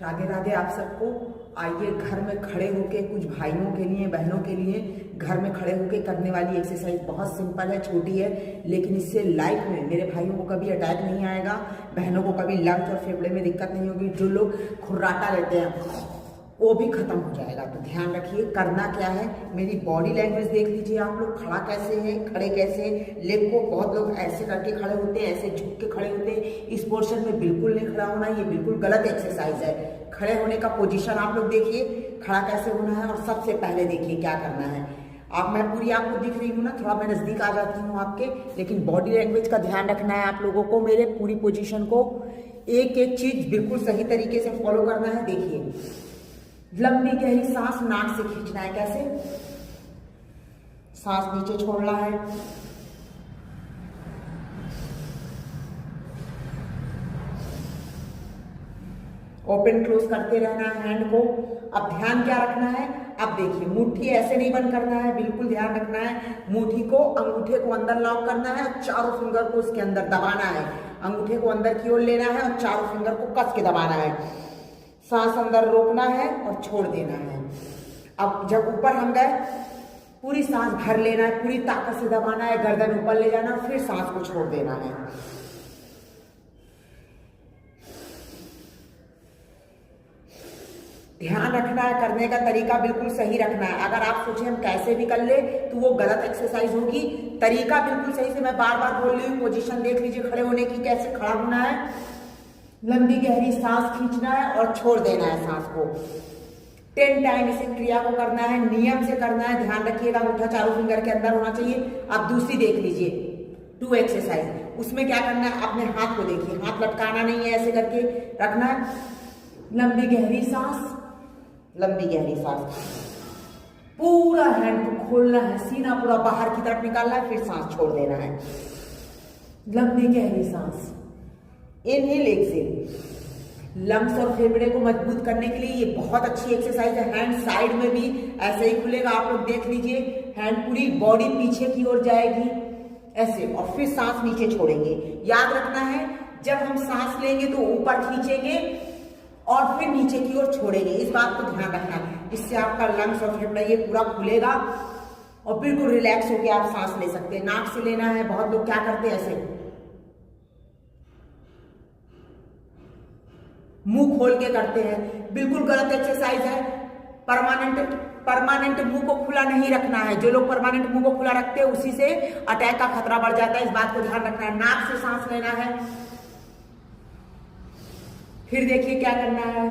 राधे राधे आप सबको। आइए घर में खड़े होके कुछ भाइयों के लिए बहनों के लिए घर में खड़े होके करने वाली एक्सरसाइज बहुत सिंपल है, छोटी है, लेकिन इससे लाइफ में मेरे भाइयों को कभी अटैक नहीं आएगा, बहनों को कभी लंग्स और फेफड़े में दिक्कत नहीं होगी। जो लोग खुर्राटा लेते हैं वो भी खत्म हो जाएगा। तो ध्यान रखिए करना क्या है। मेरी बॉडी लैंग्वेज देख लीजिए आप लोग, खड़ा कैसे है, खड़े कैसे, लेग को बहुत लोग ऐसे करके खड़े होते हैं, ऐसे झुक के खड़े होते हैं। इस पोर्शन में बिल्कुल नहीं खड़ा होना, ये बिल्कुल गलत एक्सरसाइज है। खड़े होने का पोजीशन आप लोग देखिए, खड़ा कैसे होना है। और सबसे पहले देखिए क्या करना है। आप मैं पूरी आपको दिख रही हूँ ना, थोड़ा मैं नजदीक आ जाती हूँ आपके, लेकिन बॉडी लैंग्वेज का ध्यान रखना है आप लोगों को। मेरे पूरी पोजीशन को एक एक चीज बिल्कुल सही तरीके से फॉलो करना है। देखिए, लंबी गहरी सांस नाक से खींचना है। कैसे? सांस नीचे छोड़ना है, ओपन क्लोज करते रहना है हैंड को। अब ध्यान क्या रखना है, अब देखिए मुट्ठी ऐसे नहीं बंद करना है, बिल्कुल ध्यान रखना है। मुट्ठी को, अंगूठे को अंदर लॉक करना है और चारों फिंगर को उसके अंदर दबाना है। अंगूठे को अंदर की ओर लेना है और चारों फिंगर को कस के दबाना है। सांस अंदर रोकना है और छोड़ देना है। अब जब ऊपर हम गए, पूरी सांस भर लेना है, पूरी ताकत से दबाना है, गर्दन ऊपर ले जाना, फिर सांस को छोड़ देना है। ध्यान रखना है, करने का तरीका बिल्कुल सही रखना है। अगर आप सोचे हम कैसे भी कर ले तो वो गलत एक्सरसाइज होगी। तरीका बिल्कुल सही से, मैं बार बार बोल रही हूँ। पोजीशन देख लीजिए खड़े होने की, कैसे खड़ा होना है। लंबी गहरी सांस खींचना है और छोड़ देना है सांस को। 10 टाइम इस क्रिया को करना है, नियम से करना है। ध्यान रखिएगा अंगूठा चारों फिंगर के अंदर होना चाहिए। आप दूसरी देख लीजिए, 2 एक्सरसाइज। उसमें क्या करना है, अपने हाथ को देखिए, हाथ लटकाना नहीं है, ऐसे करके रखना है। लंबी गहरी सांस, लंबी गहरी सांस, पूरा हैंड को खोलना है, सीना पूरा बाहर की तरफ निकालना है, फिर सांस छोड़ देना है। लंबी गहरी सांस, इनहेल एक्सहेल। लंग्स और फेफड़े को मजबूत करने के लिए ये बहुत अच्छी एक्सरसाइज है। हैंड साइड में भी ऐसे ही खुलेगा, आप लोग देख लीजिए। हैंड पूरी बॉडी पीछे की ओर जाएगी ऐसे, और फिर सांस नीचे छोड़ेंगे। याद रखना है, जब हम सांस लेंगे तो ऊपर खींचेंगे और फिर नीचे की ओर छोड़ेंगे। इस बात को ध्यान रखना है। इससे आपका लंग्स और फेफड़ा ये पूरा खुलेगा और बिल्कुल रिलैक्स होकर आप सांस ले सकते हैं। नाक से लेना है। बहुत लोग क्या करते हैं, ऐसे मुंह खोल के करते हैं, बिल्कुल गलत एक्सरसाइज है। परमानेंट मुंह को खुला नहीं रखना है। जो लोग परमानेंट मुंह को खुला रखते हैं उसी से अटैक का खतरा बढ़ जाता है। इस बात को ध्यान रखना है। नाक से सांस लेना है। फिर देखिए क्या करना है।